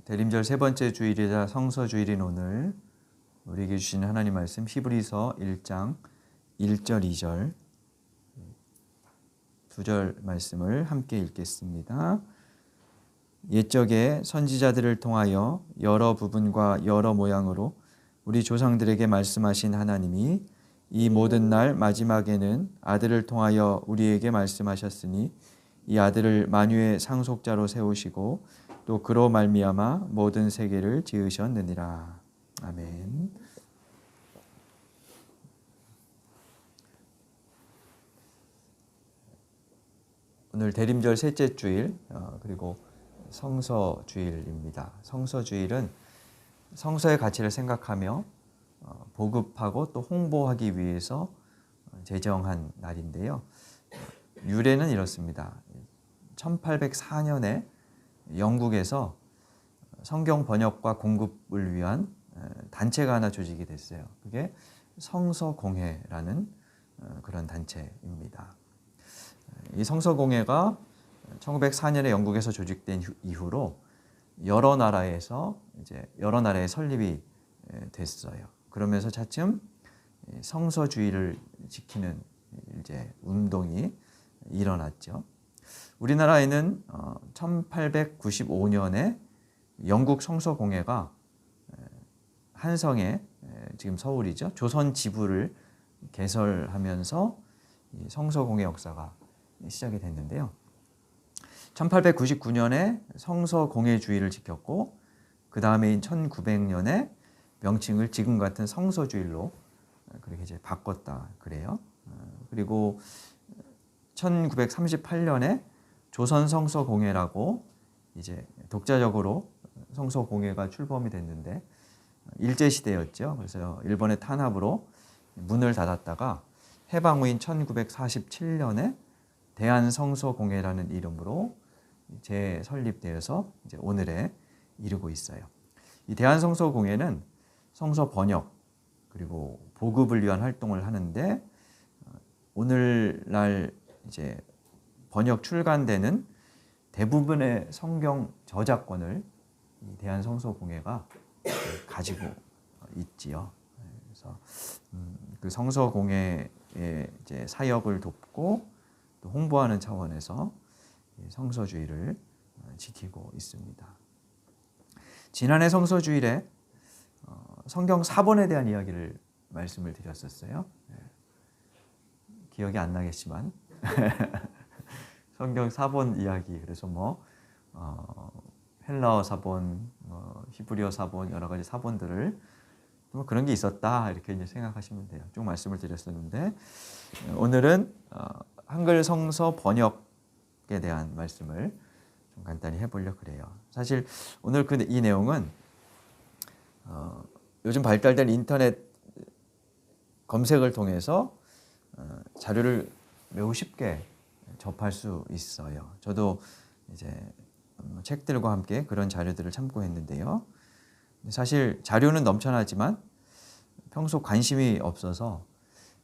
대림절 세 번째 주일이자 성서주일인 오늘 우리에게 주신 하나님 말씀 히브리서 1장 1절 2절 두 절 말씀을 함께 읽겠습니다. 옛적에 선지자들을 통하여 여러 부분과 여러 모양으로 우리 조상들에게 말씀하신 하나님이 이 모든 날 마지막에는 아들을 통하여 우리에게 말씀하셨으니 이 아들을 만유의 상속자로 세우시고 또 그로 말미암아 모든 세계를 지으셨느니라. 아멘. 오늘 대림절 셋째 주일 그리고 성서주일입니다. 성서주일은 성서의 가치를 생각하며 보급하고 또 홍보하기 위해서 제정한 날인데요. 유래는 이렇습니다. 1804년에 영국에서 성경 번역과 공급을 위한 단체가 하나 조직이 됐어요. 그게 성서공회라는 그런 단체입니다. 이 성서공회가 1904년에 영국에서 조직된 이후로 여러 나라의 설립이 됐어요. 그러면서 차츰 성서주의를 지키는 운동이 일어났죠. 우리나라에는 1895년에 영국 성서공회가 한성에 지금 서울이죠. 조선 지부를 개설하면서 성서공회 역사가 시작이 됐는데요. 1899년에 성서공회주의를 지켰고 그 다음에인 1900년에 명칭을 지금 같은 성서주일로 그렇게 바꿨다 그래요. 그리고 1938년에 조선 성서공회라고 독자적으로 성서공회가 출범이 됐는데 일제 시대였죠. 그래서 일본의 탄압으로 문을 닫았다가 해방 후인 1947년에 대한성서공회라는 이름으로 재설립되어서 오늘에 이르고 있어요. 이 대한성서공회는 성서 번역 그리고 보급을 위한 활동을 하는데 오늘날 번역 출간되는 대부분의 성경 저작권을 이 대한성서공회가 가지고 있지요. 그래서 그 성서공회의 사역을 돕고 또 홍보하는 차원에서 성서주일을 지키고 있습니다. 지난해 성서주일에 성경 사본에 대한 이야기를 말씀을 드렸었어요. 기억이 안 나겠지만 성경 사본 이야기, 그래서 헬라어 사본, 히브리어 사본, 여러 가지 사본들을 그런 게 있었다 이렇게 생각하시면 돼요. 쭉 말씀을 드렸었는데 오늘은 한글 성서 번역에 대한 말씀을 좀 간단히 해보려고 그래요. 사실 오늘 이 내용은 요즘 발달된 인터넷 검색을 통해서 자료를 매우 쉽게 접할 수 있어요. 저도 책들과 함께 그런 자료들을 참고했는데요. 사실 자료는 넘쳐나지만 평소 관심이 없어서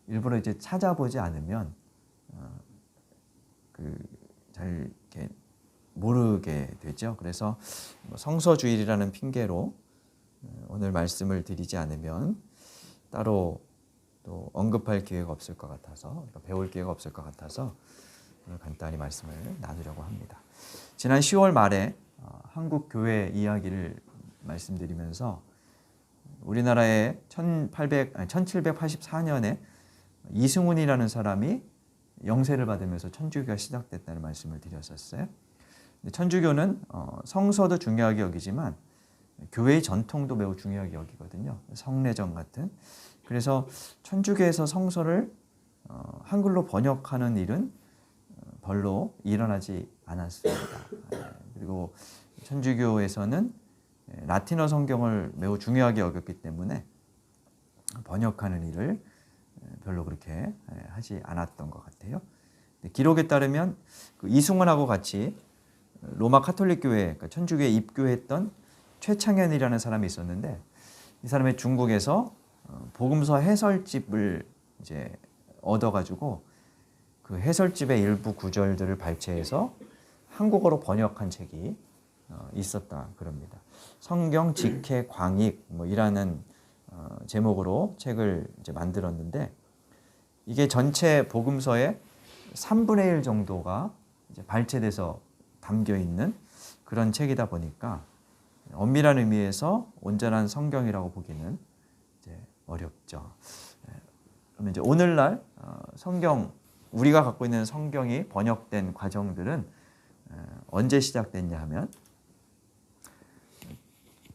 일부러 찾아보지 않으면 잘 이렇게 모르게 되죠. 그래서 성서주일이라는 핑계로 오늘 말씀을 드리지 않으면 따로 또 언급할 기회가 없을 것 같아서, 배울 기회가 없을 것 같아서 오늘 간단히 말씀을 나누려고 합니다. 지난 10월 말에 한국 교회 이야기를 말씀드리면서 우리나라에 1784년에 이승훈이라는 사람이 영세를 받으면서 천주교가 시작됐다는 말씀을 드렸었어요. 천주교는 성서도 중요하게 여기지만 교회의 전통도 매우 중요하게 여기거든요. 성례전 같은. 그래서 천주교에서 성서를 한글로 번역하는 일은 별로 일어나지 않았습니다. 그리고 천주교에서는 라틴어 성경을 매우 중요하게 여겼기 때문에 번역하는 일을 별로 그렇게 하지 않았던 것 같아요. 기록에 따르면 이승훈하고 같이 로마 카톨릭 교회, 그러니까 천주교에 입교했던 최창현이라는 사람이 있었는데 이 사람이 중국에서 복음서 해설집을 얻어가지고 그 해설집의 일부 구절들을 발췌해서 한국어로 번역한 책이 있었다 그럽니다. 성경 직해 광익 뭐 이라는 제목으로 책을 이제 만들었는데 이게 전체 복음서의 3분의 1 정도가 이제 발췌돼서 담겨 있는 그런 책이다 보니까 엄밀한 의미에서 온전한 성경이라고 보기는 이제 어렵죠. 그러면 이제 오늘날 성경 우리가 갖고 있는 성경이 번역된 과정들은 언제 시작됐냐 하면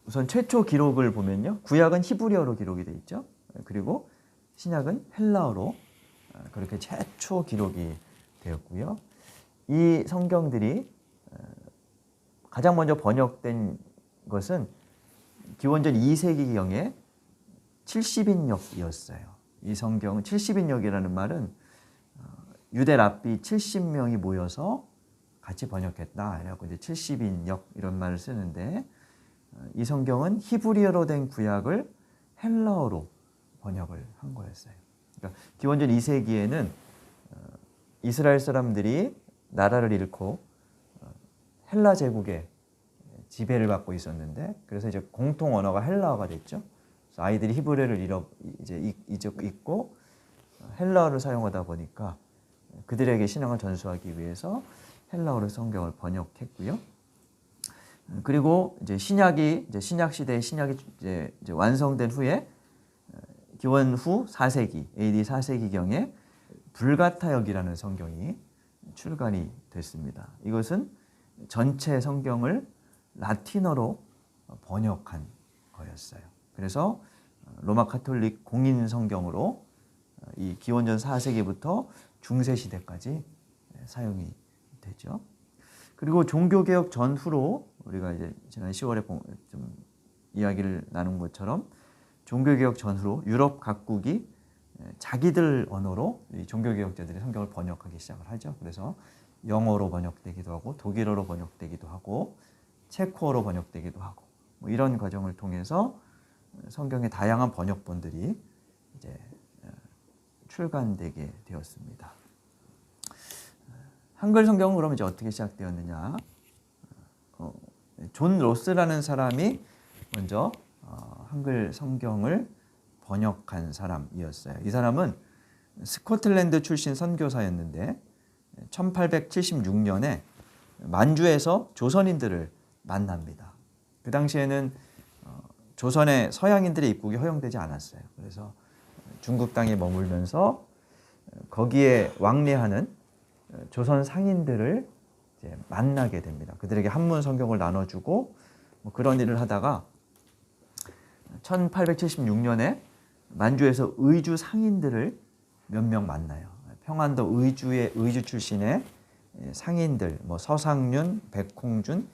우선 최초 기록을 보면요. 구약은 히브리어로 기록이 돼 있죠. 그리고 신약은 헬라어로 그렇게 최초 기록이 되었고요. 이 성경들이 가장 먼저 번역된 것은 기원전 2세기경에 70인역이었어요. 이 성경은 70인역이라는 말은 유대 랍비 70명이 모여서 같이 번역했다. 그래갖고 이제 70인역 이런 말을 쓰는데 이 성경은 히브리어로 된 구약을 헬라어로 번역을 한 거였어요. 그러니까 기원전 2세기에는 이스라엘 사람들이 나라를 잃고 헬라 제국의 지배를 받고 있었는데 그래서 이제 공통 언어가 헬라어가 됐죠. 그래서 아이들이 히브리어를 이제 잊고 헬라어를 사용하다 보니까 그들에게 신앙을 전수하기 위해서 헬라어로 성경을 번역했고요. 그리고 이제 신약 시대의 신약이 이제 완성된 후에 기원 후 4세기 AD 4세기경에 불가타역이라는 성경이 출간이 됐습니다. 이것은 전체 성경을 라틴어로 번역한 거였어요. 그래서 로마 카톨릭 공인 성경으로 이 기원전 4세기부터 중세 시대까지 사용이 되죠. 그리고 종교개혁 전후로 우리가 이제 지난 10월에 좀 이야기를 나눈 것처럼 종교개혁 전후로 유럽 각국이 자기들 언어로 이 종교개혁자들이 성경을 번역하기 시작을 하죠. 그래서 영어로 번역되기도 하고 독일어로 번역되기도 하고 체코어로 번역되기도 하고 뭐 이런 과정을 통해서 성경의 다양한 번역본들이 이제 출간되게 되었습니다. 한글 성경은 그럼 이제 어떻게 시작되었느냐? 존 로스라는 사람이 먼저 한글 성경을 번역한 사람이었어요. 이 사람은 스코틀랜드 출신 선교사였는데 1876년에 만주에서 조선인들을 만납니다. 그 당시에는 조선에 서양인들의 입국이 허용되지 않았어요. 그래서 중국 땅에 머물면서 거기에 왕래하는 조선 상인들을 이제 만나게 됩니다. 그들에게 한문 성경을 나눠주고 뭐 그런 일을 하다가 1876년에 만주에서 의주 상인들을 몇 명 만나요. 평안도 의주 출신의 상인들, 뭐 서상륜, 백홍준,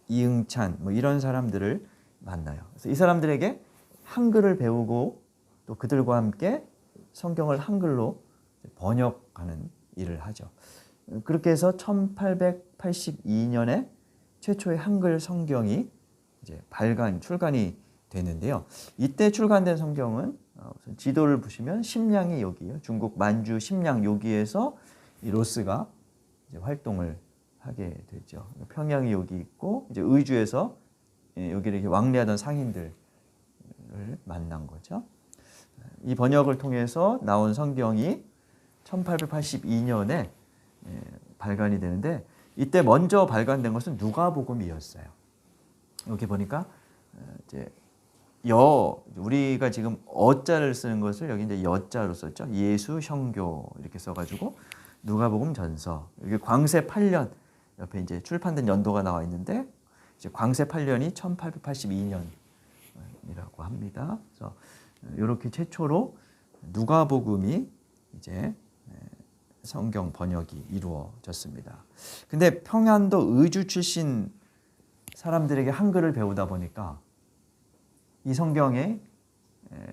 이응찬 뭐 이런 사람들을 만나요. 그래서 이 사람들에게 한글을 배우고 또 그들과 함께 성경을 한글로 번역하는 일을 하죠. 그렇게 해서 1882년에 최초의 한글 성경이 이제 출간이 되는데요. 이때 출간된 성경은 지도를 보시면 심량이 여기요. 중국 만주 심량 여기에서 이 로스가 이제 활동을 하게 되죠. 평양이 여기 있고 이제 의주에서 여기를 이렇게 왕래하던 상인들을 만난 거죠. 이 번역을 통해서 나온 성경이 1882년에 발간이 되는데 이때 먼저 발간된 것은 누가복음이었어요. 여기 보니까 이제 우리가 지금 어자를 쓰는 것을 여기 이제 여자로 썼죠. 예수 형교 이렇게 써가지고 누가복음 전서. 여기 광세 8년 옆에 이제 출판된 연도가 나와 있는데 이제 광세 8년이 1882년이라고 합니다. 그래서 이렇게 최초로 누가복음이 이제 성경 번역이 이루어졌습니다. 근데 평안도 의주 출신 사람들에게 한글을 배우다 보니까 이 성경의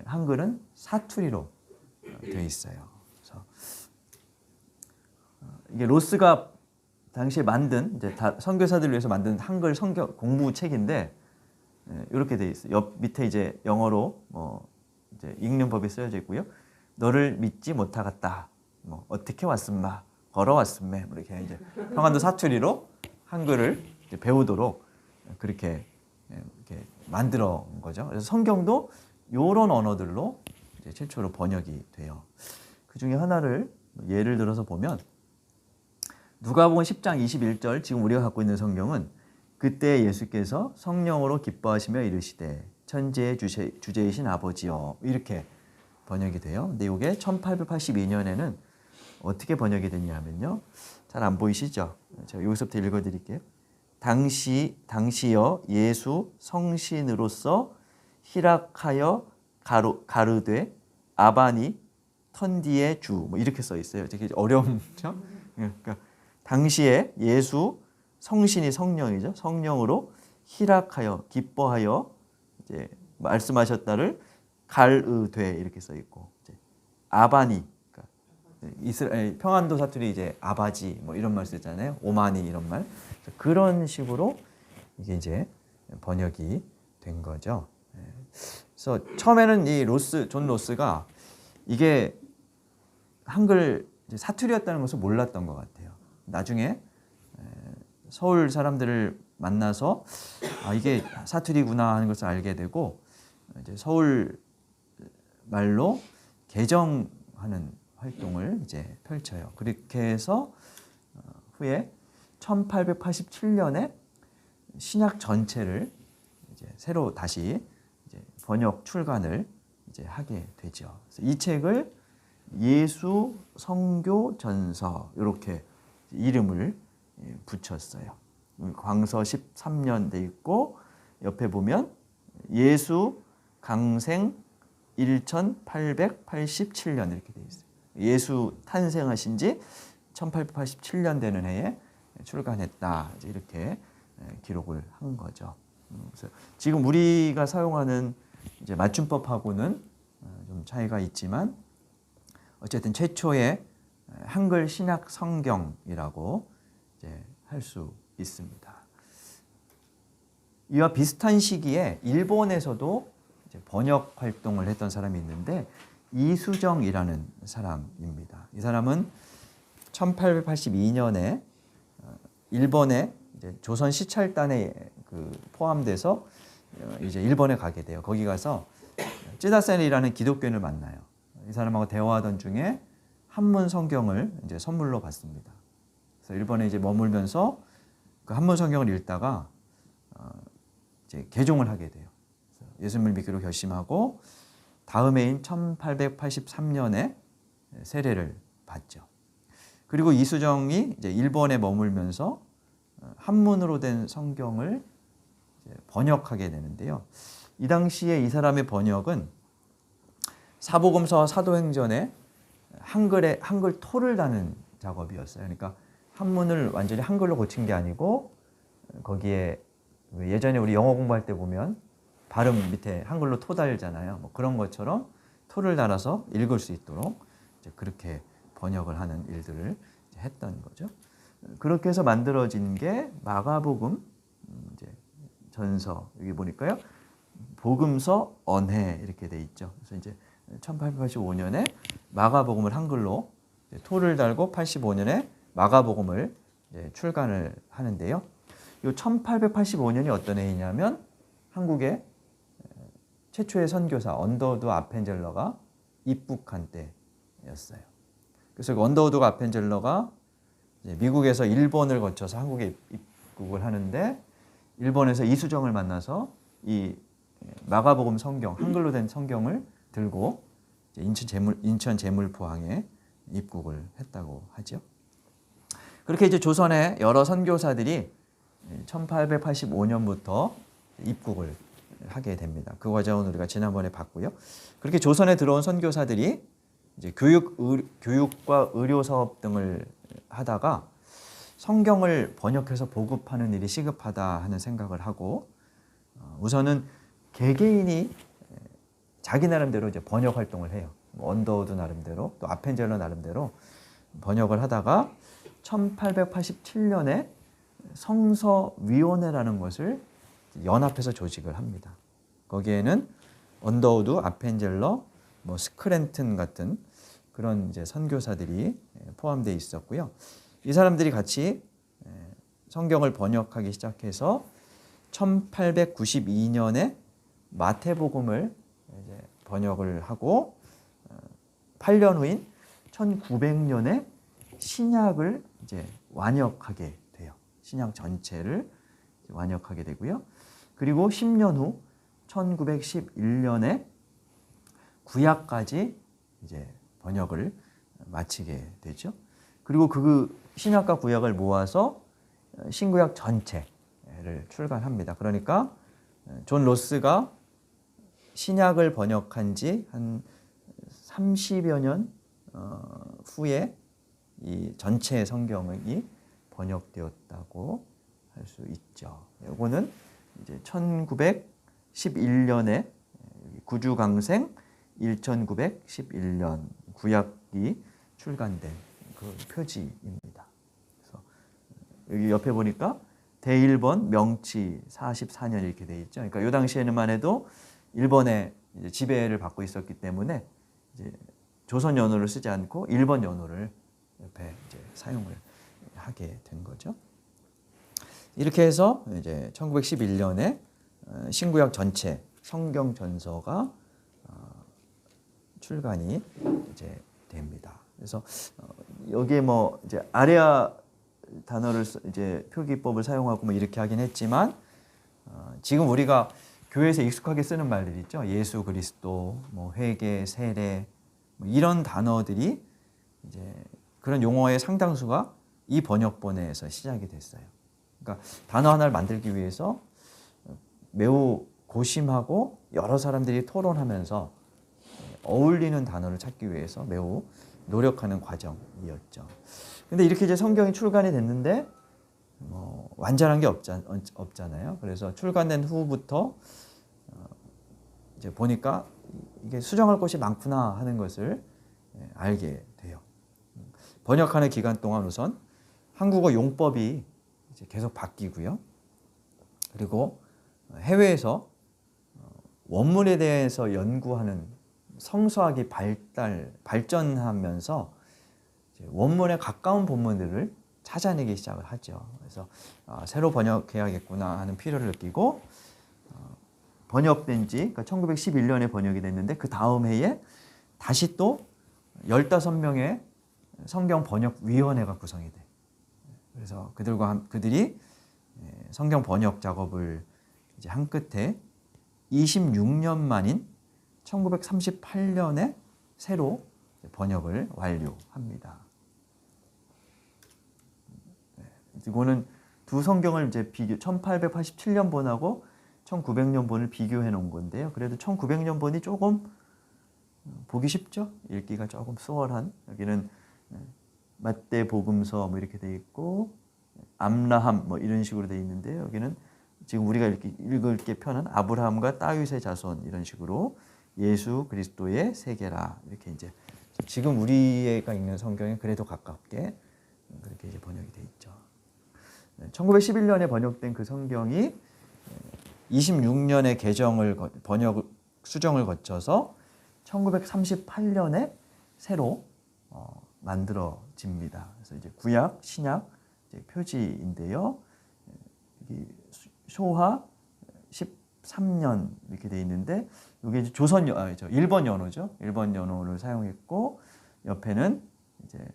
한글은 사투리로 되어 있어요. 그래서 이게 로스가 당시에 만든 이제 선교사들을 위해서 만든 한글 성경 공부 책인데 이렇게 되어 있어요. 옆 밑에 이제 영어로 뭐 이제 읽는 법이 쓰여져 있고요. 너를 믿지 못하겠다. 뭐 어떻게 왔음마, 걸어왔음매 뭐 이렇게 이제 평안도 사투리로 한글을 이제 배우도록 그렇게 이렇게 만들어 온 거죠. 그래서 성경도 이런 언어들로 이제 최초로 번역이 돼요. 그 중에 하나를 예를 들어서 보면 누가복음 10장 21절, 지금 우리가 갖고 있는 성경은 그때 예수께서 성령으로 기뻐하시며 이르시되 천지의 주제이신 아버지여, 이렇게 번역이 돼요. 근데 이게 1882년에는 어떻게 번역이 됐냐 하면요, 잘 안 보이시죠? 제가 여기서부터 읽어드릴게요. 당시여 예수 성신으로서 희락하여 가르되 아바니 턴디의 주, 뭐 이렇게 써 있어요. 되게 어렵죠? 그러니까 당시에 예수, 성신이 성령이죠. 성령으로 희락하여 기뻐하여 이제 말씀하셨다를 가르되 이렇게 써 있고, 이제 아바니, 그러니까 이스라엘 평안도 사투리 이제 아바지 뭐 이런 말 쓰잖아요. 오마니 이런 말. 그런 식으로 이게 이제 번역이 된 거죠. 그래서 처음에는 이 존 로스가 이게 한글 사투리였다는 것을 몰랐던 것 같아요. 나중에 서울 사람들을 만나서 이게 사투리구나 하는 것을 알게 되고, 이제 서울 말로 개정하는 활동을 이제 펼쳐요. 그렇게 해서 후에 1887년에 신약 전체를 이제 새로 다시 이제 번역 출간을 이제 하게 되죠. 그래서 이 책을 예수 성교 전서 이렇게 이름을 붙였어요. 광서 13년 돼 있고, 옆에 보면 예수 강생 1887년 이렇게 돼 있어요. 예수 탄생하신 지 1887년 되는 해에 출간했다, 이렇게 기록을 한 거죠. 그래서 지금 우리가 사용하는 이제 맞춤법하고는 좀 차이가 있지만, 어쨌든 최초의 한글 신약 성경이라고 이제 할 수 있습니다. 이와 비슷한 시기에 일본에서도 이제 번역 활동을 했던 사람이 있는데, 이수정이라는 사람입니다. 이 사람은 1882년에 일본의 이제 조선 시찰단에 포함돼서 이제 일본에 가게 돼요. 거기 가서 찌다센이라는 기독교인을 만나요. 이 사람하고 대화하던 중에 한문 성경을 이제 선물로 받습니다. 그래서 일본에 이제 머물면서 그 한문 성경을 읽다가 이제 개종을 하게 돼요. 예수님을 믿기로 결심하고 다음 해인 1883년에 세례를 받죠. 그리고 이수정이 이제 일본에 머물면서 한문으로 된 성경을 이제 번역하게 되는데요. 이 당시에 이 사람의 번역은 사복음서와 사도행전에 한글 토를 다는 작업이었어요. 그러니까 한문을 완전히 한글로 고친 게 아니고, 거기에 예전에 우리 영어 공부할 때 보면 발음 밑에 한글로 토 달잖아요. 뭐 그런 것처럼 토를 달아서 읽을 수 있도록 이제 그렇게 번역을 하는 일들을 했던 거죠. 그렇게 해서 만들어진 게 마가복음 이제 전서, 여기 보니까요, 복음서 언해 이렇게 돼 있죠. 그래서 이제 1885년에 마가복음을 한글로 토를 달고 85년에 마가복음을 출간을 하는데요. 이 1885년이 어떤 해이냐면 한국의 최초의 선교사 언더우드 아펜젤러가 입국한 때였어요. 그래서 언더우드 아펜젤러가 미국에서 일본을 거쳐서 한국에 입국을 하는데, 일본에서 이수정을 만나서 이 마가복음 성경, 한글로 된 성경을 들고 인천 제물포항에 입국을 했다고 하죠. 그렇게 이제 조선의 여러 선교사들이 1885년부터 입국을 하게 됩니다. 그 과정은 우리가 지난번에 봤고요. 그렇게 조선에 들어온 선교사들이 이제 교육과 의료 사업 등을 하다가 성경을 번역해서 보급하는 일이 시급하다 하는 생각을 하고, 우선은 개개인이 자기 나름대로 이제 번역 활동을 해요. 언더우드 나름대로, 또 아펜젤러 나름대로 번역을 하다가 1887년에 성서위원회라는 것을 연합해서 조직을 합니다. 거기에는 언더우드, 아펜젤러, 뭐 스크랜튼 같은 그런 이제 선교사들이 포함되어 있었고요. 이 사람들이 같이 성경을 번역하기 시작해서 1892년에 마태복음을 이제 번역을 하고 8년 후인 1900년에 신약을 이제 완역하게 돼요. 신약 전체를 완역하게 되고요. 그리고 10년 후 1911년에 구약까지 이제 번역을 마치게 되죠. 그리고 그 신약과 구약을 모아서 신구약 전체를 출간합니다. 그러니까 존 로스가 신약을 번역한 지 한 30여 년 후에 이 전체 성경이 번역되었다고 할 수 있죠. 이거는 이제 1911년에 구주강생 1911년 구약이 출간된 그 표지입니다. 그래서 여기 옆에 보니까 대일본 명치 44년 이렇게 돼 있죠. 그러니까 이 당시에는만 해도 일본의 이제 지배를 받고 있었기 때문에 이제 조선 연호를 쓰지 않고 일본 연호를 옆에 이제 사용을 하게 된 거죠. 이렇게 해서 이제 1911년에 신구약 전체 성경 전서가 출간이 이제 됩니다. 그래서 여기에 뭐 이제 아레아 단어를 이제 표기법을 사용하고 뭐 이렇게 하긴 했지만 지금 우리가 교회에서 익숙하게 쓰는 말들 있죠. 예수 그리스도, 뭐 회개, 세례 뭐 이런 단어들이 이제 그런 용어의 상당수가 이 번역본에서 시작이 됐어요. 그러니까 단어 하나를 만들기 위해서 매우 고심하고 여러 사람들이 토론하면서 어울리는 단어를 찾기 위해서 매우 노력하는 과정이었죠. 근데 이렇게 이제 성경이 출간이 됐는데 완전한 게 없잖아요. 그래서 출간된 후부터 이제 보니까 이게 수정할 것이 많구나 하는 것을 알게 돼요. 번역하는 기간 동안 우선 한국어 용법이 이제 계속 바뀌고요. 그리고 해외에서 원문에 대해서 연구하는 성서학이 발전하면서 원문에 가까운 본문들을 찾아내기 시작을 하죠. 그래서 새로 번역해야겠구나 하는 필요를 느끼고 번역된 지 그러니까 1911년에 번역이 됐는데 그 다음 해에 다시 또 15명의 성경 번역위원회가 구성이 돼. 그래서 그들이 성경 번역 작업을 이제 한 끝에 26년 만인 1938년에 새로 번역을 완료합니다. 이거는 두 성경을 이제 1887년 본하고 1900년 본을 비교해 놓은 건데요. 그래도 1900년 본이 조금 보기 쉽죠? 읽기가 조금 수월한. 여기는 마태복음서 뭐 이렇게 돼 있고 암라함 뭐 이런 식으로 돼 있는데 여기는 지금 우리가 읽을 게 편한 아브라함과 다윗의 자손 이런 식으로 예수 그리스도의 세계라 이렇게 이제 지금 우리가 읽는 성경에 그래도 가깝게 그렇게 이제 번역이 돼 있죠. 1911년에 번역된 그 성경이 26년의 수정을 거쳐서 1938년에 새로 만들어집니다. 그래서 이제 구약, 신약 이제 표지인데요. 여기 소하 13년 이렇게 돼 있는데 이게 이제 일본 연호죠. 일본 연호를 사용했고 옆에는 이제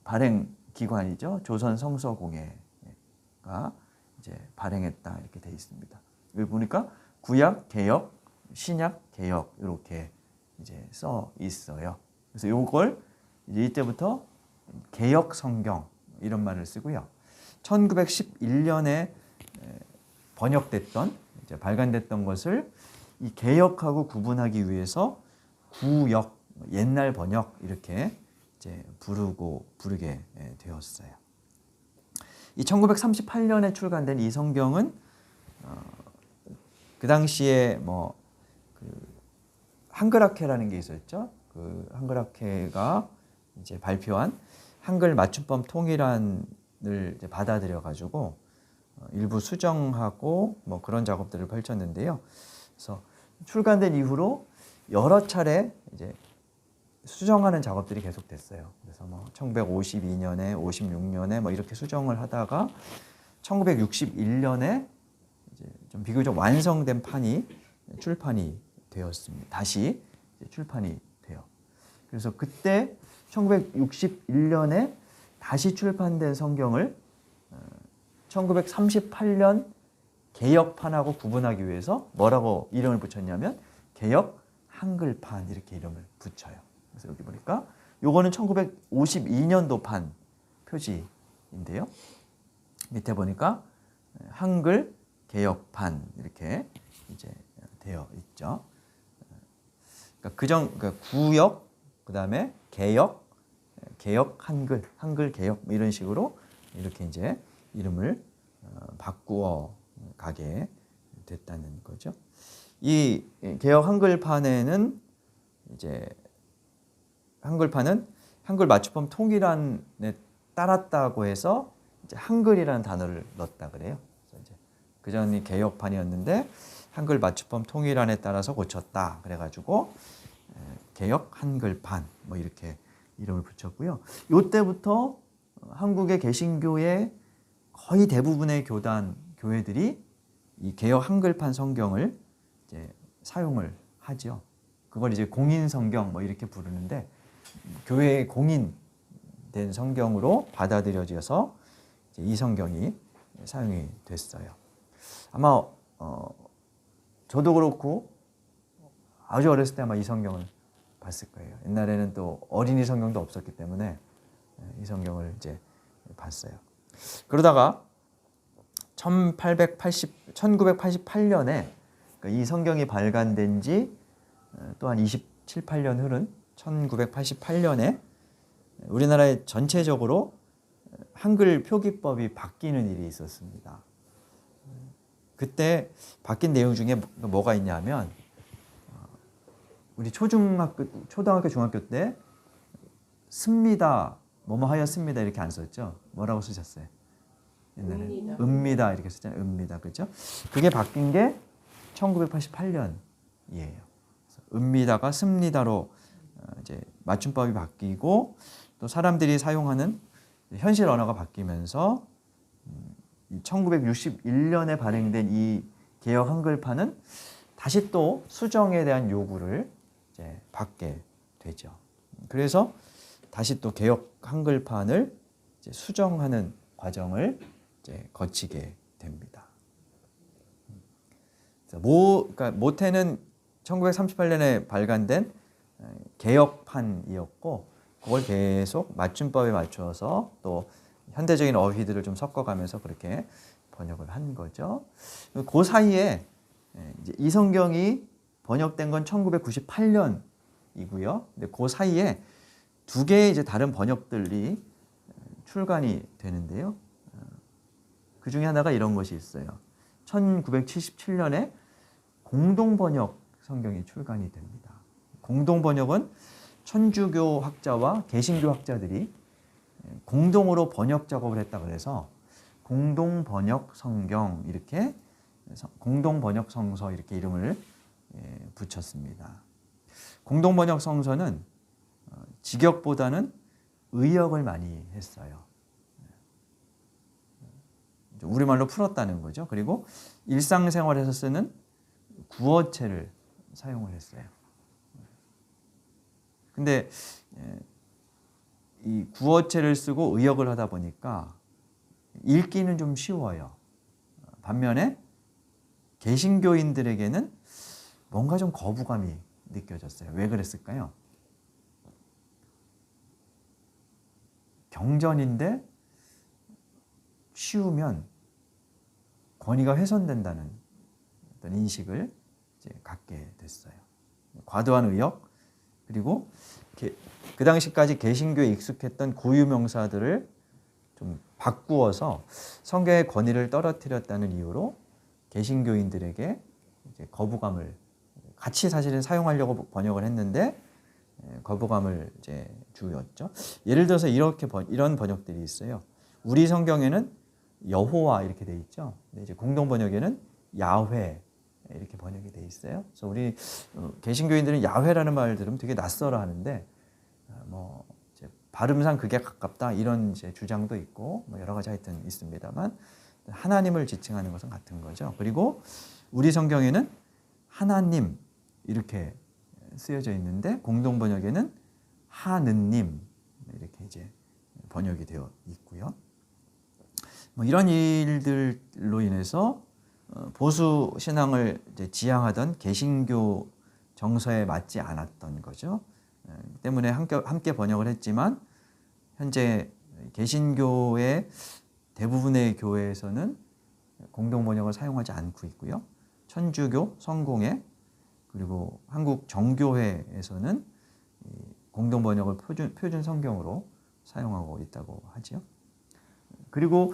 발행 기관이죠. 조선 성서공회가 이제 발행했다 이렇게 돼 있습니다. 여기 보니까 구약, 개역, 신약, 개역 이렇게 이제 써 있어요. 그래서 이걸 이제 이때부터 개역 성경 이런 말을 쓰고요. 1911년에 번역됐던 이제 발간됐던 것을 이 개역하고 구분하기 위해서 구역, 옛날 번역 이렇게 이제 부르게 되었어요. 이 1938년에 출간된 이 성경은 그 당시에 한글학회라는 게 있었죠. 그 한글학회가 이제 발표한 한글 맞춤법 통일안을 이제 받아들여 가지고 일부 수정하고 뭐 그런 작업들을 펼쳤는데요. 그래서 출간된 이후로 여러 차례 이제 수정하는 작업들이 계속됐어요. 그래서 1952년에, 56년에 뭐 이렇게 수정을 하다가 1961년에 이제 좀 비교적 완성된 판이 출판이 되었습니다. 다시 출판이 돼요. 그래서 그때 1961년에 다시 출판된 성경을 1938년 개역판하고 구분하기 위해서 뭐라고 이름을 붙였냐면 개역 한글판 이렇게 이름을 붙여요. 그래서 여기 보니까 요거는 1952년도 판 표지인데요. 밑에 보니까 한글 개역판 이렇게 이제 되어 있죠. 그러니까 구역, 그다음에 개역, 한글, 한글 개역 이런 식으로 이렇게 이제 이름을 바꾸어 가게 됐다는 거죠. 이 개역 한글판에는 이제 한글판은 한글 맞춤법 통일안에 따랐다고 해서 이제 한글이라는 단어를 넣었다 그래요. 그래서 이제 그전이 개역판이었는데 한글 맞춤법 통일안에 따라서 고쳤다 그래가지고 개역 한글판 뭐 이렇게 이름을 붙였고요. 이때부터 한국의 개신교의 거의 대부분의 교회들이 이 개역 한글판 성경을 이제 사용을 하죠. 그걸 이제 공인 성경 뭐 이렇게 부르는데 교회의 공인된 성경으로 받아들여져서 이제 이 성경이 사용이 됐어요. 아마 저도 그렇고 아주 어렸을 때 아마 이 성경을 봤을 거예요. 옛날에는 또 어린이 성경도 없었기 때문에 이 성경을 이제 봤어요. 그러다가 1988년에 이 성경이 발간된 지 또한 27, 8년 흐른 1988년에 우리나라에 전체적으로 한글 표기법이 바뀌는 일이 있었습니다. 그때 바뀐 내용 중에 뭐가 있냐면 우리 초등학교, 중학교 때 씁니다, 뭐뭐 하였습니다 이렇게 안 썼죠? 뭐라고 쓰셨어요? 옛날에 읍니다 이렇게 썼잖아요. 읍니다, 그렇죠? 그게 바뀐 게 1988년이에요. 읍니다가 씁니다로 이제 맞춤법이 바뀌고 또 사람들이 사용하는 현실 언어가 바뀌면서 1961년에 발행된 이 개역 한글판은 다시 또 수정에 대한 요구를 이제 받게 되죠. 그래서 다시 또 개역 한글판을 이제 수정하는 과정을 이제 거치게 됩니다. 그러니까 모태는 1938년에 발간된 개역판이었고 그걸 계속 맞춤법에 맞춰서 또 현대적인 어휘들을 좀 섞어가면서 그렇게 번역을 한 거죠. 그 사이에 이제 이 성경이 번역된 건 1998년이고요. 근데 그 사이에 두 개의 이제 다른 번역들이 출간이 되는데요. 그 중에 하나가 이런 것이 있어요. 1977년에 공동번역 성경이 출간이 됩니다. 공동번역은 천주교 학자와 개신교 학자들이 공동으로 번역 작업을 했다 그래서 공동번역 성경 이렇게 공동번역 성서 이렇게 이름을 붙였습니다. 공동번역 성서는 직역보다는 의역을 많이 했어요. 우리말로 풀었다는 거죠. 그리고 일상생활에서 쓰는 구어체를 사용을 했어요. 근데 이 구어체를 쓰고 의역을 하다 보니까 읽기는 좀 쉬워요. 반면에 개신교인들에게는 뭔가 좀 거부감이 느껴졌어요. 왜 그랬을까요? 경전인데 쉬우면 권위가 훼손된다는 어떤 인식을 이제 갖게 됐어요. 과도한 의역 그리고 그 당시까지 개신교에 익숙했던 고유 명사들을 좀 바꾸어서 성경의 권위를 떨어뜨렸다는 이유로 개신교인들에게 이제 거부감을 같이 사실은 사용하려고 번역을 했는데 거부감을 이제 주었죠. 예를 들어서 이런 번역들이 있어요. 우리 성경에는 여호와 이렇게 돼 있죠. 근데 이제 공동 번역에는 야훼 이렇게 번역이 돼 있어요. 그래서 우리 개신교인들은 야훼라는 말을 들으면 되게 낯설어 하는데 뭐 이제 발음상 그게 가깝다 이런 이제 주장도 있고 뭐 여러 가지 하여튼 있습니다만 하나님을 지칭하는 것은 같은 거죠. 그리고 우리 성경에는 하나님 이렇게 쓰여져 있는데 공동 번역에는 하느님 이렇게 이제 번역이 되어 있고요. 뭐 이런 일들로 인해서 보수 신앙을 이제 지향하던 개신교 정서에 맞지 않았던 거죠. 때문에 함께 번역을 했지만 현재 개신교의 대부분의 교회에서는 공동 번역을 사용하지 않고 있고요. 천주교, 성공회 그리고 한국 정교회에서는 공동 번역을 표준 성경으로 사용하고 있다고 하죠. 그리고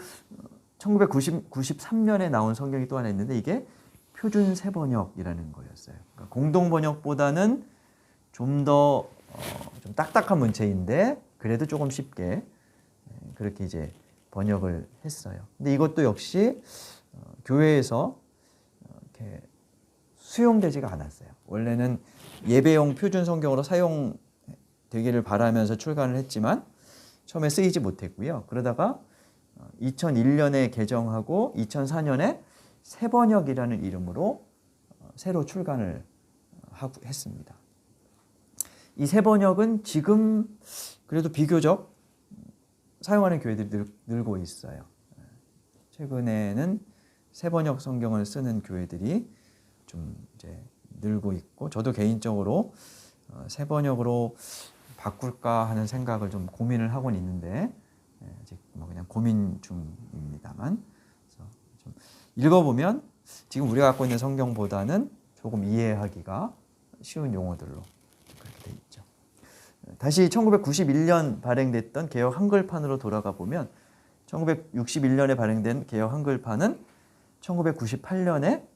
1993년에 나온 성경이 또 하나 있는데 이게 표준 세번역이라는 거였어요. 그러니까 공동 번역보다는 좀 더 좀 딱딱한 문체인데 그래도 조금 쉽게 그렇게 이제 번역을 했어요. 근데 이것도 역시 교회에서 이렇게 수용되지가 않았어요. 원래는 예배용 표준 성경으로 사용되기를 바라면서 출간을 했지만 처음에 쓰이지 못했고요. 그러다가 2001년에 개정하고 2004년에 새번역이라는 이름으로 새로 출간을 했습니다. 이 새번역은 지금 그래도 비교적 사용하는 교회들이 늘고 있어요. 최근에는 새번역 성경을 쓰는 교회들이 좀 이제 늘고 있고 저도 개인적으로 새번역으로 바꿀까 하는 생각을 좀 고민을 하고는 있는데 아직 뭐 그냥 고민 중입니다만 그래서 좀 읽어보면 지금 우리가 갖고 있는 성경보다는 조금 이해하기가 쉬운 용어들로 그렇게 돼 있죠. 다시 1991년 발행됐던 개역 한글판으로 돌아가 보면 1961년에 발행된 개역 한글판은 1998년에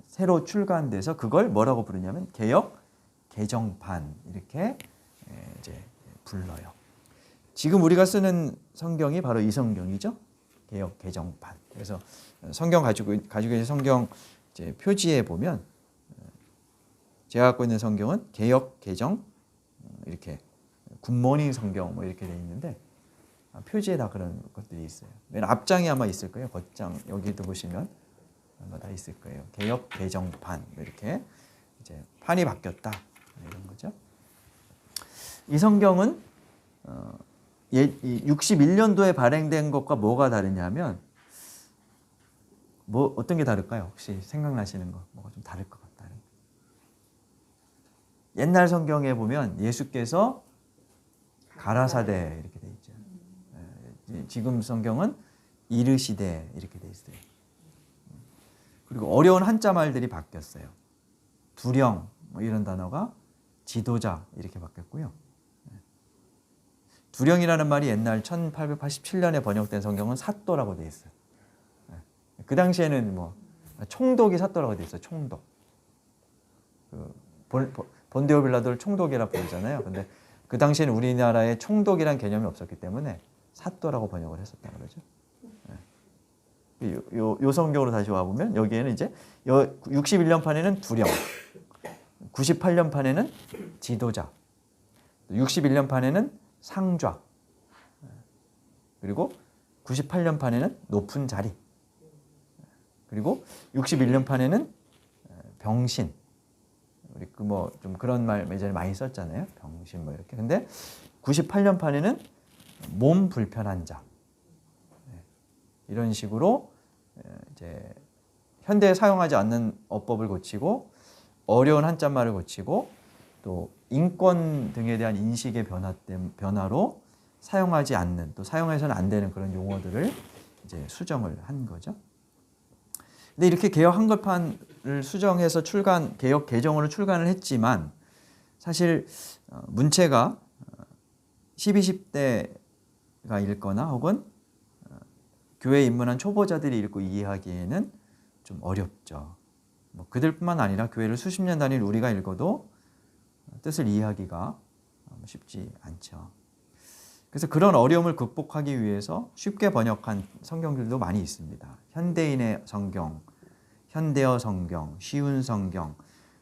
새로 출간돼서 그걸 뭐라고 부르냐면 개역 개정판 이렇게 이제 불러요. 지금 우리가 쓰는 성경이 바로 이 성경이죠. 개역 개정판. 그래서 성경 가지고 계신 성경 이제 표지에 보면 제가 갖고 있는 성경은 개역 개정 이렇게 굿모닝 성경 뭐 이렇게 돼 있는데 표지에 다 그런 것들이 있어요. 맨 앞장에 아마 있을 거예요. 겉장 여기도 보시면 아마 다 있을 거예요. 개역 개정판 이렇게 이제 판이 바뀌었다 이런 거죠. 이 성경은 61년도에 발행된 것과 뭐가 다르냐면 뭐 어떤 게 다를까요? 혹시 생각나시는 거 뭐가 좀 다를 것 같다. 옛날 성경에 보면 예수께서 가라사대 이렇게 돼 있죠. 지금 성경은 이르시되 이렇게 돼 있어요. 그리고 어려운 한자 말들이 바뀌었어요. 두령 뭐 이런 단어가 지도자 이렇게 바뀌었고요. 두령이라는 말이 옛날 1887년에 번역된 성경은 사또라고 돼 있어요. 그 당시에는 뭐 총독이 사또라고 돼 있어요. 총독. 본디오 빌라도를 총독이라 부르잖아요. 근데 그 당시에는 우리나라에 총독이란 개념이 없었기 때문에 사또라고 번역을 했었다 그러죠. 요 성경으로 다시 와 보면 여기에는 이제 61년 판에는 두령, 98년 판에는 지도자, 61년 판에는 상좌, 그리고 98년 판에는 높은 자리, 그리고 61년 판에는 병신. 우리 뭐 좀 그런 말 예전에 많이 썼잖아요. 병신 뭐 이렇게. 근데 98년 판에는 몸 불편한 자. 이런 식으로 이제 현대에 사용하지 않는 어법을 고치고 어려운 한자말을 고치고 또 인권 등에 대한 인식의 변화로 사용하지 않는 또 사용해서는 안 되는 그런 용어들을 이제 수정을 한 거죠. 근데 이렇게 개역 한글판을 수정해서 개역 개정으로 출간을 했지만 사실 문체가 12,10대가 읽거나 혹은 교회에 입문한 초보자들이 읽고 이해하기에는 좀 어렵죠. 뭐 그들뿐만 아니라 교회를 수십 년 다닌 우리가 읽어도 뜻을 이해하기가 쉽지 않죠. 그래서 그런 어려움을 극복하기 위해서 쉽게 번역한 성경들도 많이 있습니다. 현대인의 성경, 현대어 성경, 쉬운 성경,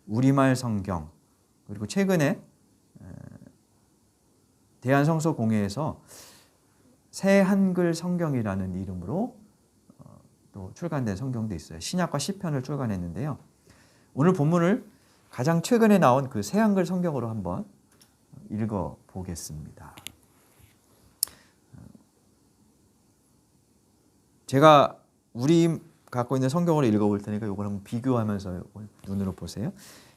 우리말 성경, 그리고 최근에 대한성서공회에서 새 한글 성경이라는 이름으로 또 출간된 성경도 있어요. 신약과 시편을 출간했는데요. 오늘 본문을 가장 최근에 나온 그 새한글 성경으로 한번 읽어 보겠습니다. 제가 우리 갖고 있는 성경으로 읽어볼 테니까 이걸 한번 비교하면서 눈으로 보세요.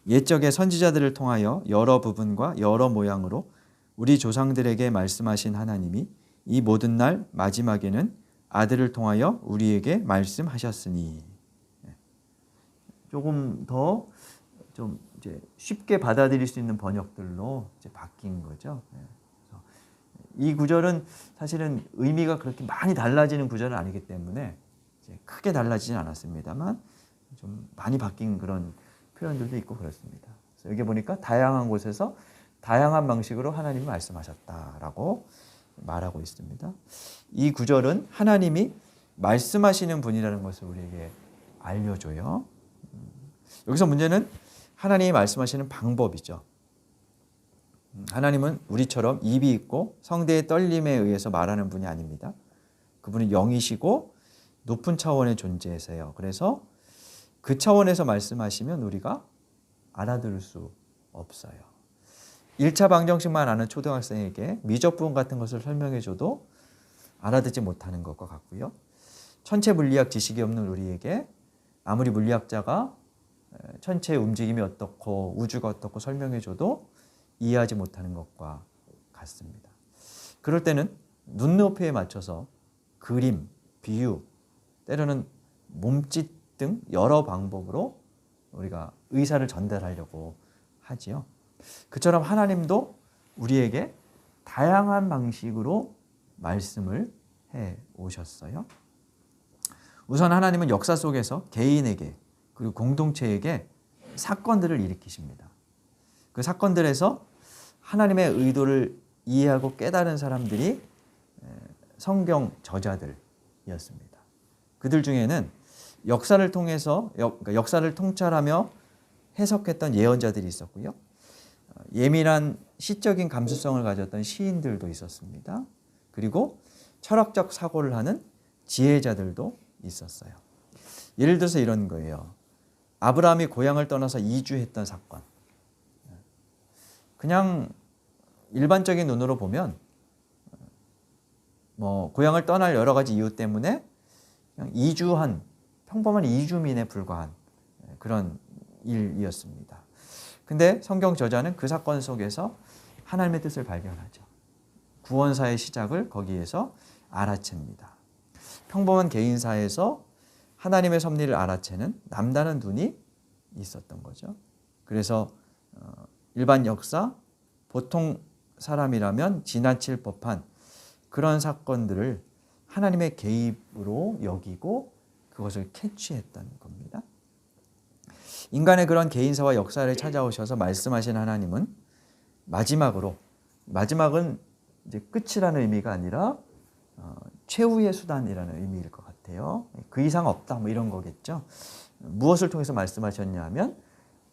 옛적의 선지자들을 통하여 여러 부분과 여러 모양으로 우리 조상들에게 말씀하신 하나님이 이 모든 날 마지막에는 아들을 통하여 우리에게 말씀하셨으니. 조금 더 좀 이제 쉽게 받아들일 수 있는 번역들로 이제 바뀐 거죠. 그래서 이 구절은 사실은 의미가 그렇게 많이 달라지는 구절은 아니기 때문에 이제 크게 달라지진 않았습니다만 좀 많이 바뀐 그런 표현들도 있고 그렇습니다. 그래서 여기 보니까 다양한 곳에서 다양한 방식으로 하나님이 말씀하셨다라고 말하고 있습니다. 이 구절은 하나님이 말씀하시는 분이라는 것을 우리에게 알려줘요. 여기서 문제는 하나님이 말씀하시는 방법이죠. 하나님은 우리처럼 입이 있고 성대의 떨림에 의해서 말하는 분이 아닙니다. 그분은 영이시고 높은 차원의 존재세요. 그래서 그 차원에서 말씀하시면 우리가 알아들을 수 없어요. 1차 방정식만 아는 초등학생에게 미적 부분 같은 것을 설명해줘도 알아듣지 못하는 것과 같고요. 천체 물리학 지식이 없는 우리에게 아무리 물리학자가 천체의 움직임이 어떻고 우주가 어떻고 설명해줘도 이해하지 못하는 것과 같습니다. 그럴 때는 눈높이에 맞춰서 그림, 비유, 때로는 몸짓 등 여러 방법으로 우리가 의사를 전달하려고 하지요. 그처럼 하나님도 우리에게 다양한 방식으로 말씀을 해 오셨어요. 우선 하나님은 역사 속에서 개인에게 그리고 공동체에게 사건들을 일으키십니다. 그 사건들에서 하나님의 의도를 이해하고 깨달은 사람들이 성경 저자들이었습니다. 그들 중에는 역사를 통해서 역사를 통찰하며 해석했던 예언자들이 있었고요. 예민한 시적인 감수성을 가졌던 시인들도 있었습니다. 그리고 철학적 사고를 하는 지혜자들도 있었어요. 예를 들어서 이런 거예요. 아브라함이 고향을 떠나서 이주했던 사건. 그냥 일반적인 눈으로 보면 고향을 떠날 여러 가지 이유 때문에 그냥 이주한 평범한 이주민에 불과한 그런 일이었습니다. 근데 성경 저자는 그 사건 속에서 하나님의 뜻을 발견하죠. 구원사의 시작을 거기에서 알아챕니다. 평범한 개인사에서 하나님의 섭리를 알아채는 남다른 눈이 있었던 거죠. 그래서 일반 역사, 보통 사람이라면 지나칠 법한 그런 사건들을 하나님의 개입으로 여기고 그것을 캐치했던 겁니다. 인간의 그런 개인사와 역사를 찾아오셔서 말씀하신 하나님은 마지막은 이제 끝이라는 의미가 아니라 최후의 수단이라는 의미일 것 같아요. 그 이상 없다 뭐 이런 거겠죠. 무엇을 통해서 말씀하셨냐 하면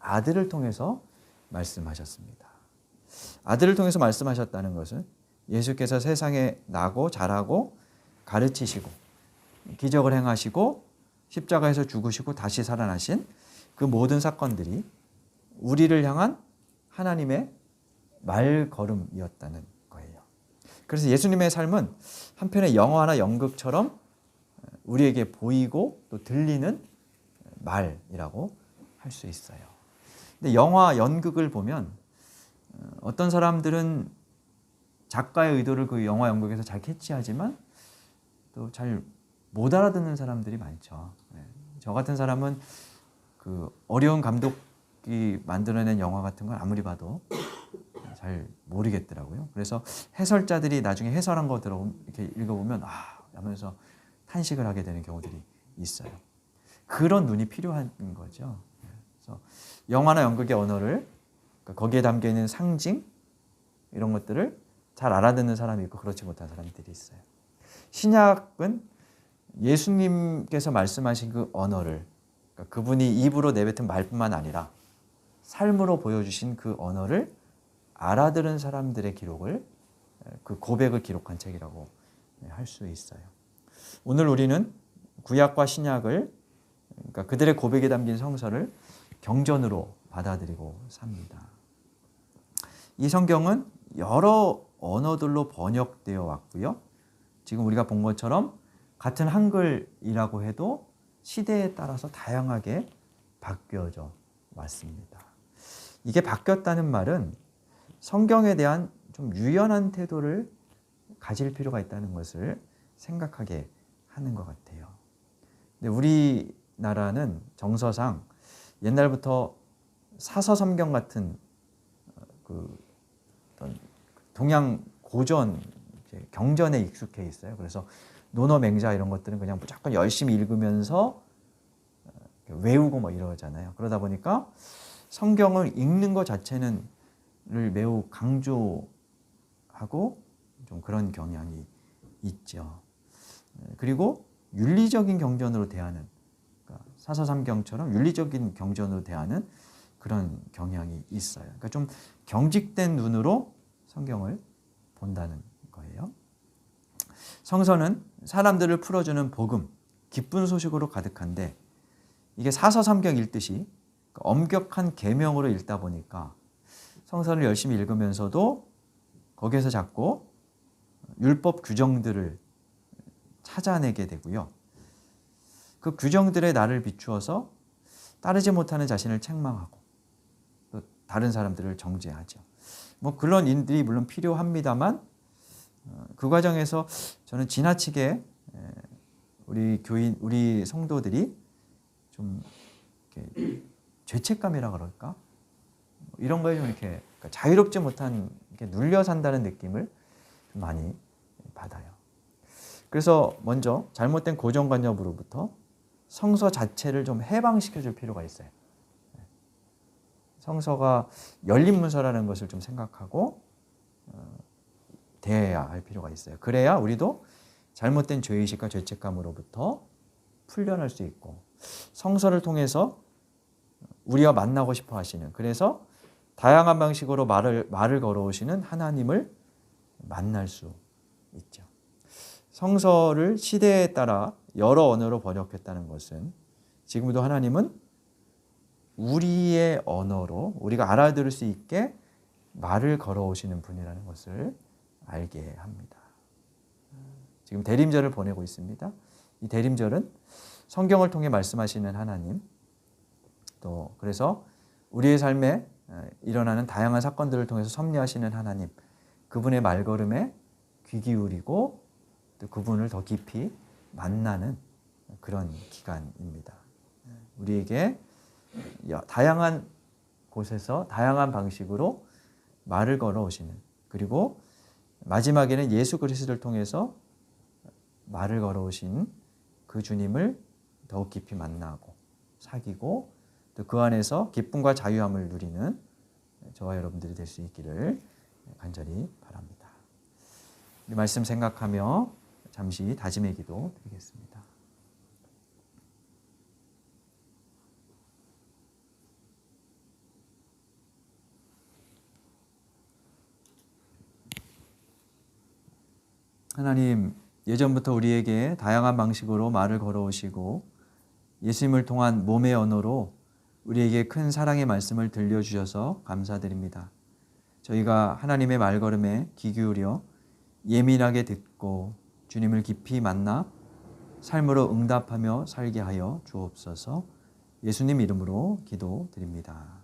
아들을 통해서 말씀하셨습니다. 아들을 통해서 말씀하셨다는 것은 예수께서 세상에 나고 자라고 가르치시고 기적을 행하시고 십자가에서 죽으시고 다시 살아나신 그 모든 사건들이 우리를 향한 하나님의 말걸음이었다는 거예요. 그래서 예수님의 삶은 한편의 영화나 연극처럼 우리에게 보이고 또 들리는 말이라고 할 수 있어요. 근데 영화, 연극을 보면 어떤 사람들은 작가의 의도를 그 영화, 연극에서 잘 캐치하지만 또 잘 못 알아듣는 사람들이 많죠. 저 같은 사람은 그 어려운 감독이 만들어낸 영화 같은 걸 아무리 봐도 잘 모르겠더라고요. 그래서 해설자들이 나중에 해설한 거 이렇게 읽어보면 하면서 탄식을 하게 되는 경우들이 있어요. 그런 눈이 필요한 거죠. 그래서 영화나 연극의 언어를 거기에 담겨 있는 상징 이런 것들을 잘 알아듣는 사람이 있고 그렇지 못한 사람들이 있어요. 신약은 예수님께서 말씀하신 그 언어를 그분이 입으로 내뱉은 말뿐만 아니라 삶으로 보여주신 그 언어를 알아들은 사람들의 기록을 그 고백을 기록한 책이라고 할 수 있어요. 오늘 우리는 구약과 신약을, 그러니까 그들의 고백에 담긴 성서를 경전으로 받아들이고 삽니다. 이 성경은 여러 언어들로 번역되어 왔고요. 지금 우리가 본 것처럼 같은 한글이라고 해도 시대에 따라서 다양하게 바뀌어져 왔습니다. 이게 바뀌었다는 말은 성경에 대한 좀 유연한 태도를 가질 필요가 있다는 것을 생각하게 하는 것 같아요. 근데 우리나라는 정서상 옛날부터 사서성경 같은 어떤 동양 고전 경전에 익숙해 있어요. 그래서 논어맹자 이런 것들은 그냥 무조건 열심히 읽으면서 외우고 뭐 이러잖아요. 그러다 보니까 성경을 읽는 것 자체는 매우 강조하고 좀 그런 경향이 있죠. 그리고 윤리적인 경전으로 대하는, 그러니까 사서삼경처럼 윤리적인 경전으로 대하는 그런 경향이 있어요. 그러니까 좀 경직된 눈으로 성경을 본다는 거예요. 성서는 사람들을 풀어주는 복음, 기쁜 소식으로 가득한데 이게 사서삼경 읽듯이 엄격한 계명으로 읽다 보니까 성서를 열심히 읽으면서도 거기에서 자꾸 율법 규정들을 찾아내게 되고요. 그 규정들에 나를 비추어서 따르지 못하는 자신을 책망하고 또 다른 사람들을 정죄하죠. 뭐 그런 일들이 물론 필요합니다만 그 과정에서 저는 지나치게 우리 교인, 우리 성도들이 좀 이렇게 죄책감이라 그럴까? 이런 거에 좀 이렇게 자유롭지 못한, 이렇게 눌려 산다는 느낌을 좀 많이 받아요. 그래서 먼저 잘못된 고정관념으로부터 성서 자체를 좀 해방시켜 줄 필요가 있어요. 성서가 열린 문서라는 것을 좀 생각하고 대해야 할 필요가 있어요. 그래야 우리도 잘못된 죄의식과 죄책감으로부터 풀려날 수 있고 성서를 통해서 우리와 만나고 싶어 하시는, 그래서 다양한 방식으로 말을 걸어오시는 하나님을 만날 수 있죠. 성서를 시대에 따라 여러 언어로 번역했다는 것은 지금도 하나님은 우리의 언어로 우리가 알아들을 수 있게 말을 걸어오시는 분이라는 것을 알게 합니다. 지금 대림절을 보내고 있습니다. 이 대림절은 성경을 통해 말씀하시는 하나님, 또 그래서 우리의 삶에 일어나는 다양한 사건들을 통해서 섭리하시는 하나님, 그분의 말걸음에 귀 기울이고 또 그분을 더 깊이 만나는 그런 기간입니다. 우리에게 다양한 곳에서 다양한 방식으로 말을 걸어오시는, 그리고 마지막에는 예수 그리스도를 통해서 말을 걸어오신 그 주님을 더욱 깊이 만나고 사귀고 또 그 안에서 기쁨과 자유함을 누리는 저와 여러분들이 될 수 있기를 간절히 바랍니다. 이 말씀 생각하며 잠시 다짐의 기도 드리겠습니다. 하나님, 예전부터 우리에게 다양한 방식으로 말을 걸어오시고 예수님을 통한 몸의 언어로 우리에게 큰 사랑의 말씀을 들려주셔서 감사드립니다. 저희가 하나님의 말걸음에 귀 기울여 예민하게 듣고 주님을 깊이 만나 삶으로 응답하며 살게 하여 주옵소서. 예수님 이름으로 기도드립니다.